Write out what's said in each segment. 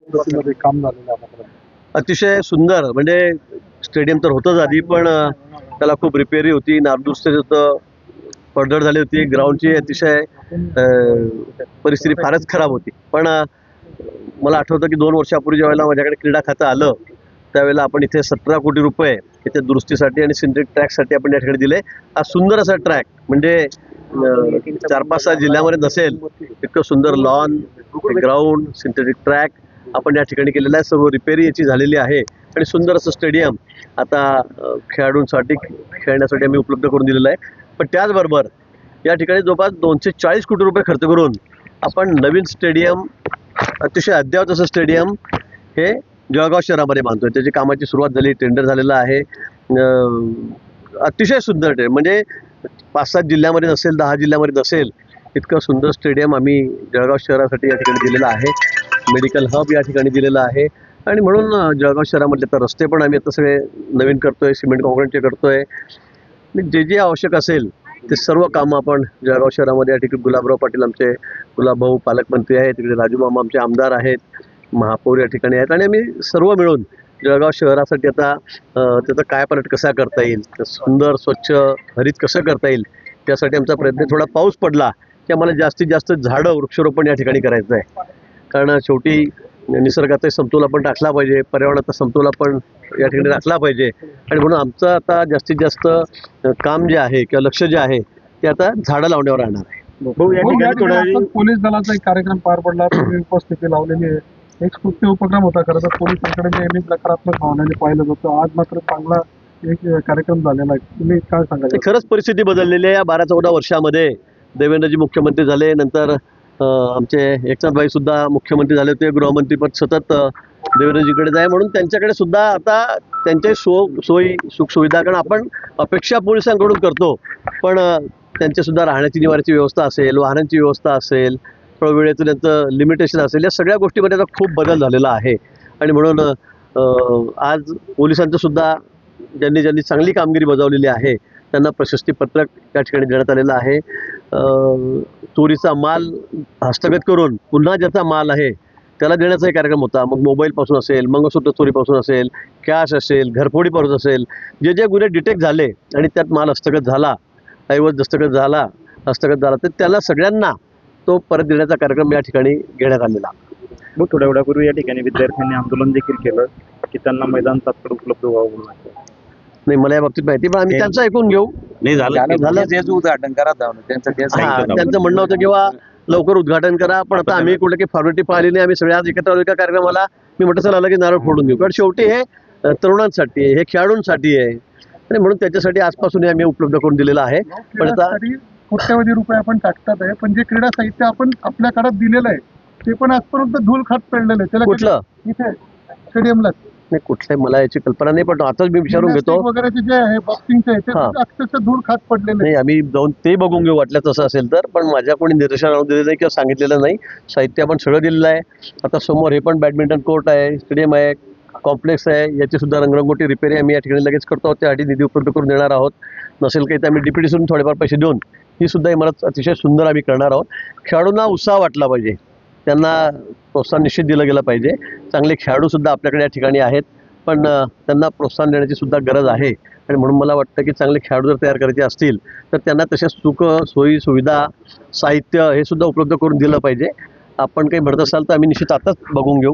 पद्धतीमध्ये काम झालेलं आहे? अतिशय सुंदर, म्हणजे स्टेडियम तर होतंच आधी, पण त्याला खूप रिपेअरी होती, नारदुरुस्ती होतं, पडझड झाली होती, ग्राउंडची अतिशय परिस्थिती फारच खराब होती. पण मला आठवतं की 2 वर्षापूर्वी ज्यावेळेला माझ्याकडे क्रीडा खातं आलं त्यावेळेला आपण इथे 17 कोटी रुपये इथे दुरुस्तीसाठी आणि सिंथेटिक ट्रॅकसाठी आपण या ठिकाणी दिले. हा सुंदर असा ट्रॅक, म्हणजे 4-5-6 जिल्ह्यामध्ये नसेल इतकं सुंदर लॉन, ग्राउंड, सिंथेटिक ट्रॅक आपण या ठिकाणी केलेलं आहे. सर्व रिपेअरी याची झालेली आहे आणि सुंदर असं स्टेडियम आता खेळाडूंसाठी खेळण्यासाठी आम्ही उपलब्ध करून दिलेलं आहे. पण त्याचबरोबर या ठिकाणी जवळपास 240 कोटी रुपये खर्च करून आपण नवीन स्टेडियम, अतिशय अद्ययावत असं स्टेडियम हे जळगाव शहरामध्ये बांधतोय. त्याची कामाची सुरुवात झाली, टेंडर झालेलं आहे. अतिशय सुंदर स्टेडियम, म्हणजे 5-7 जिल्ह्यामध्ये नसेल, 10 जिल्ह्यामध्ये नसेल इतकं सुंदर स्टेडियम आम्ही जळगाव शहरासाठी या ठिकाणी दिलेलं आहे. मेडिकल हब या ठिकाणी दिलेलं आहे आणि म्हणून जळगाव शहरामधले तर रस्ते पण आम्ही आता सगळे नवीन करतोय, सिमेंट काँक्रीटचे करतोय. जे जे आवश्यक असेल ते सर्व कामं आपण जळगाव शहरामध्ये या ठिकाणी गुलाबराव पाटील आमचे गुलाबभाऊ पालकमंत्री आहेत, तिकडे राजू मामा आमचे आमदार आहेत, महापौर या ठिकाणी आहेत आणि आम्ही सर्व मिळून जळगाव शहरासाठी आता त्याचा कायापालट कसा करता येईल, सुंदर स्वच्छ हरित कसं करता येईल त्यासाठी आमचा प्रयत्न. थोडा पाऊस पडला की आम्हाला जास्तीत जास्त झाडं वृक्षारोपण या ठिकाणी करायचं आहे, कारण शेवटी निसर्गाचा समतोल आपण राखला पाहिजे, पर्यावरणाचा समतोल आपण या ठिकाणी राखला पाहिजे आणि म्हणून आमचं आता जास्तीत जास्त काम जे आहे किंवा लक्ष जे आहे ते आता झाडं लावण्यावर राहणार आहे. पोलीस दलाचा एक कार्यक्रम पार पडला, तुम्ही उपस्थिती लावलेली आहे. एक स्तुत्य उपक्रम होता खरं तर, पोलिसांकडे नेहमीच नकारात्मक भावनेने पाहिलं जातं, आज मात्र चांगला एक कार्यक्रम झालेला आहे. तुम्ही काय सांगाल? खरंच परिस्थिती बदललेली आहे. या 12-14 वर्षामध्ये देवेंद्रजी मुख्यमंत्री झाले, नंतर आमचे एकनाथभाई सुद्धा मुख्यमंत्री झाले होते, गृहमंत्रीपद सतत देवेंद्रजीकडेच आहे, म्हणून त्यांच्याकडे सुद्धा आता त्यांच्या सोयी सुखसुविधा, कारण आपण अपेक्षा पोलिसांकडून करतो, पण त्यांचे सुद्धा राहण्याची निवाऱ्याची व्यवस्था असेल, वाहनांची व्यवस्था असेल, वेळेचं त्यांचं लिमिटेशन असेल, या सगळ्या गोष्टीमध्ये आता खूप बदल झालेला आहे आणि म्हणून आज पोलिसांचं सुद्धा ज्यांनी चांगली कामगिरी बजावलेली आहे त्यांना प्रशस्ती पत्रक या ठिकाणी देण्यात आलेलं आहे. चोरीचा माल हस्तगत करून पुन्हा ज्याचा माल आहे त्याला देण्याचाही कार्यक्रम होता. मग मोबाईलपासून असेल, मंगळसूत्र चोरीपासून असेल, कॅश असेल, घरफोडीपासून असेल, जे जे गुन्हे डिटेक्ट झाले आणि त्यात माल हस्तगत झाला, ऐवज हस्तगत झाला तर त्याला सगळ्यांना तो परत देण्याचा कार्यक्रम या ठिकाणी घेण्यात आलेला. मग थोड्या वेळापूर्वी या ठिकाणी विद्यार्थ्यांनी आंदोलन देखील केलं की त्यांना मैदान तात्काळ उपलब्ध व्हावं. नाही, मला या बाबतीत माहिती, पण आम्ही त्यांचं ऐकून घेऊ. नाही झालं तेच उद्घाटन करा त्यांचं म्हणणं होतं किंवा लवकर उद्घाटन करा, पण आता आम्ही कुठे काही फॉर्मॅलिटी पाहिली नाही. आम्ही सगळे आज एकत्र आलो एका कार्यक्रमाला. मी म्हटलं चला लगेच नारळ फोडून घेऊ, कारण शेवटी हे तरुणांसाठी आहे, हे खेळाडूंसाठी आहे आणि म्हणून त्याच्यासाठी आजपासून आम्ही उपलब्ध करून दिलेलं आहे. पण आता कोट्यवधी रुपये आपण टाकतात आहे, पण जे क्रीडा साहित्य आपण आपल्या काळात दिलेलं आहे ते पण आजपर्यंत धूळ खात पडलेलं आहे. त्याला कुठलं इथे स्टेडियमला नाही, कुठलंही मला याची कल्पना नाही, पण आताच मी विचारून घेतो वगैरेचे जे आहे बॉक्सिंगचे आहे ते अक्षरशः धूळ खात पडलेले नाही. आम्ही जाऊन ते बघून घेऊ वाटलं तसं असेल तर, पण माझ्या कोणी निर्देशन आणून दिलेलं नाही किंवा सांगितलेलं नाही. साहित्य आपण सगळं दिलेलं आहे. आता समोर हे पण बॅडमिंटन कोर्ट आहे, स्टेडियम आहे, कॉम्प्लेक्स आहे, याची सुद्धा रंगरंगोटी रिपेअरी आम्ही या ठिकाणी लगेच करतो आहोत. त्यासाठी निधी उपलब्ध करून देणार आहोत. नसेल काही तर आम्ही डीपीटीसून थोडेफार पैसे देऊन ही सुद्धा इमारत अतिशय सुंदर आम्ही करणार आहोत. खेळाडूंना उत्साह वाटला पाहिजे, त्यांना प्रोत्साहन निश्चित दिलं गेलं पाहिजे. चांगले खेळाडू सुद्धा आपल्याकडे या ठिकाणी आहेत, पण त्यांना प्रोत्साहन देण्याची सुद्धा गरज आहे आणि म्हणून मला वाटतं की चांगले खेळाडू जर तयार करायचे असतील तर त्यांना तशा सोयी सुविधा साहित्य हे सुद्धा उपलब्ध करून दिलं पाहिजे. आपण काही म्हणत असाल तर आम्ही निश्चित आताच बघून घेऊ.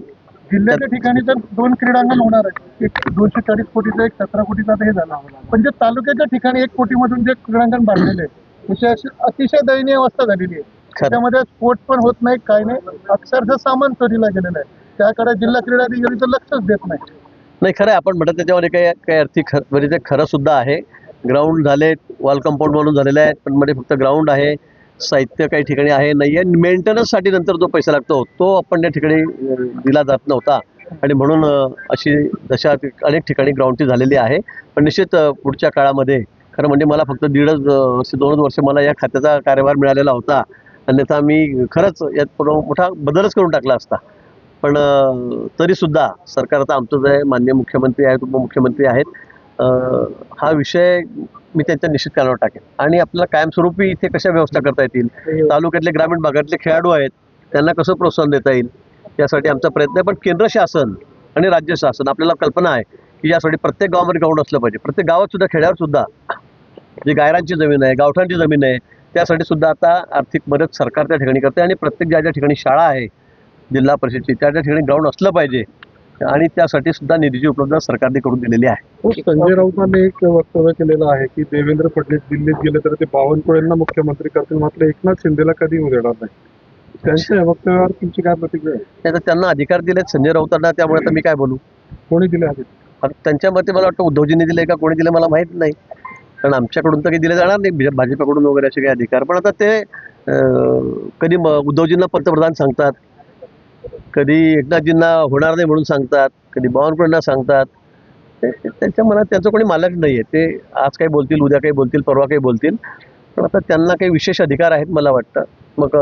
जिल्ह्याच्या ठिकाणी तर 2 क्रीडांगण होणार आहे, एक 240 कोटीचं, एक 17 कोटीचा हे झाला, पण जे तालुक्याच्या ठिकाणी 1 कोटीमधून जे क्रीडांगण बांधलेले अतिशय दयनीय अवस्था झालेली आहे. त्याच्यामध्ये स्पोर्ट पण होत नाही, काय नाही, अक्षरशः सामान चोरीला गेलेलं आहे. त्याकडे जिल्हा क्रीडा अधिकारी तर लक्षच देत नाही. नाही, खरं आहे आपण म्हणत त्याच्यामध्ये काही अर्थी म्हणजे ते खरं सुद्धा आहे. ग्राउंड झाले, वॉल कंपाऊंड म्हणून झालेले आहेत, पण मध्ये फक्त ग्राउंड आहे, साहित्य काही ठिकाणी आहे नाही आहे. मेंटेनन्ससाठी नंतर जो पैसा लागतो तो आपण त्या ठिकाणी दिला जात नव्हता आणि म्हणून अशी दशा अनेक ठिकाणी ग्राउंडची झालेली आहे. पण निश्चित पुढच्या काळामध्ये खरं म्हणजे मला फक्त 2.5 वर्ष मला या खात्याचा कार्यभार मिळालेला होता, अन्यथा मी खरंच यात मोठा बदलच करून टाकला असता. पण तरीसुद्धा सरकार आता आमचं जे माननीय मुख्यमंत्री आहेत, उपमुख्यमंत्री आहेत, हा विषय मी त्यांच्या निश्चित कानावर टाकेन आणि आपल्याला कायमस्वरूपी इथे कशा व्यवस्था करता येतील, तालुक्यातले ग्रामीण भागातले खेळाडू आहेत त्यांना कसं प्रोत्साहन देता येईल यासाठी आमचा प्रयत्न आहे. पण केंद्र शासन आणि राज्य शासन आपल्याला कल्पना आहे की यासाठी प्रत्येक गावामध्ये ग्राउंड असलं पाहिजे. प्रत्येक गावात सुद्धा, खेड्यावर सुद्धा जी गायरांची जमीन आहे, गावठांची जमीन आहे, त्यासाठी सुद्धा आता आर्थिक मदत सरकार त्या ठिकाणी करते. आणि प्रत्येक ज्या ज्या ठिकाणी शाळा आहे जिल्हा परिषदची, त्या त्या ठिकाणी ग्राउंड असलं पाहिजे. आणि त्यासाठी सुद्धा निधीची उपलब्धता सरकारने करून दिलेली आहे. संजय राऊतांनी एक वक्तव्य केलेलं आहे की देवेंद्र फडणवीस दिल्लीत गेले तर ते बावनकुळेंना मुख्यमंत्री करतील, मात्र एकनाथ शिंदेला कधी होऊ देणार नाही. त्यांच्या वक्तव्यावर तुमची काय प्रतिक्रिया आहे? आता त्यांना अधिकार दिलेत संजय राऊतांना, त्यामुळे आता मी काय बोलू. कोणी दिले आहेत? आता त्यांच्या मते मला वाटतं उद्धवजींनी दिले का कोणी दिले मला माहित नाही, कारण आमच्याकडून तर काही दिले जाणार नाही भाजपकडून वगैरे असे काही अधिकार. पण आता ते कधी उद्धवजींना पंतप्रधान सांगतात, कधी एकनाथजींना होणार नाही म्हणून सांगतात, कधी बावनकुळेंना सांगतात. त्यांच्या मनात त्यांचं कोणी मालक नाही आहे. ते आज काही बोलतील, उद्या काही बोलतील, परवा काही बोलतील. पण आता त्यांना काही विशेष अधिकार आहेत मला वाटतं. मग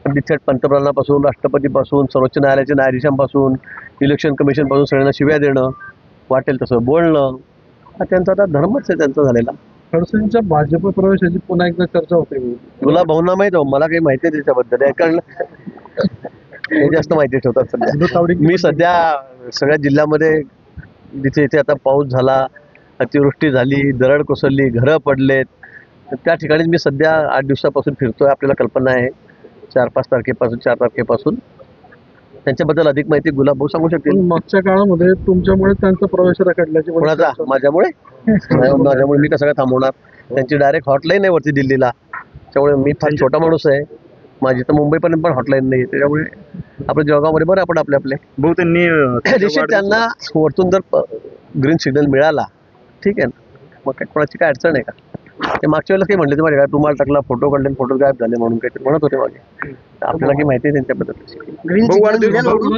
थेट पंतप्रधानापासून, राष्ट्रपतीपासून, सर्वोच्च न्यायालयाच्या न्यायाधीशांपासून, इलेक्शन कमिशनपासून सगळ्यांना शिव्या देणं, वाटेल तसं बोलणं, हा त्यांचा आता धर्मच आहे त्यांचा झालेला. खडसेंच्या भाजप प्रवेशाची पुन्हा एकदा चर्चा होते. तुला भावना माहित आहे, मला काही माहिती आहे त्याच्याबद्दल, कारण हे जास्त माहिती ठेवतात सध्या. मी सध्या सगळ्या जिल्ह्यामध्ये जिथे इथे आता पाऊस झाला, अतिवृष्टी झाली, दरड कोसळली, घरं पडलेत, त्या ठिकाणी मी सध्या 8 दिवसापासून फिरतोय. आपल्याला कल्पना आहे 4-5 तारखेपासून, 4 तारखेपासून. त्यांच्याबद्दल अधिक माहिती गुलाबभाऊ सांगू शकतील. मागच्या काळामध्ये तुमच्यामुळे त्यांचा प्रवेश रखडल्याची कोणाचा? माझ्यामुळे? माझ्यामुळे मी कसं काय थांबवणार? त्यांची डायरेक्ट हॉटलाईन आहे वरती दिल्लीला. त्यामुळे मी फार छोटा माणूस आहे, माझी तर मुंबईपर्यंत पण हॉटलाईन नाही. त्याच्यामुळे आपल्या जळगावमध्ये बरं आपण आपले भाऊ त्यांनी त्यांना वरतून जर ग्रीन सिग्नल मिळाला, ठीक आहे ना, मग काय कोणाची काय अडचण आहे का? ते मागच्या वेळेला काही म्हणले ते माझ्या काय तुम्हाला टाकला, फोटो काढले, फोटो गायब झाले म्हणून काहीतरी म्हणत होते मागे. आपल्याला काही माहिती आहे त्यांच्याबद्दल.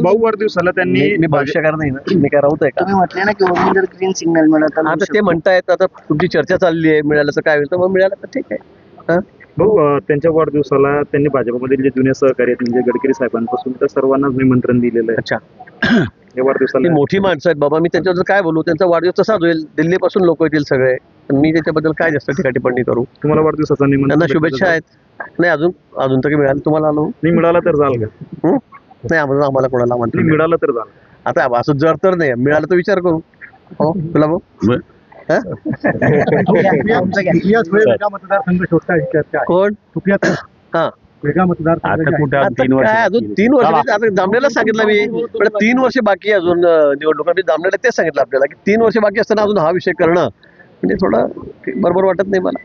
भाऊ वाढदिवसाला त्यांनी मी भाष्यकार नाही ना, मी काय राहत आहे का? म्हटले ना की ओरिजिनल ग्रीन सिग्नल मिळत आता ते म्हणतायत, आता तुमची चर्चा चालली आहे, मिळालं तर काय होईल, तर मग मिळालं तर ठीक आहे. भाऊ त्यांच्या वाढदिवसाला त्यांनी भाजपमधील जे जुने सहकारी आहेत म्हणजे गडकरी साहेबांपासून त्या सर्वांनाच निमंत्रण दिलेलं आहे. अच्छा, या वाढदिवसाला ती मोठी माणसं आहेत बाबा, मी त्यांच्याबद्दल काय बोलू. त्यांचा वाढदिवस तसाच होईल, दिल्लीपासून लोक येतील सगळे, मी त्याच्याबद्दल काय जास्त टिप्पणी करू. तुम्हाला वाढदिवसाचा निमंत्रण त्यांना शुभेच्छा आहेत. नाही अजून तरी मिळालं तुम्हाला आलो नाही मिळाला तर जाल का? नाही आम्हाला कोणाला म्हणतो मिळालं तर जाल. आता असं जर तर नाही मिळालं तर विचार करू. हो तुला भाऊ मतदारसंघ छोटा आहे कोण? हा वेगळा मतदारसंघ काय अजून 3 वर्ष, आता दामलेला सांगितलं मी, पण 3 वर्ष बाकी आहे अजून निवडणुका. मी दामलेला तेच सांगितलं आपल्याला की 3 वर्ष बाकी असताना अजून हा विषय करणं म्हणजे थोडं बरोबर वाटत नाही मला.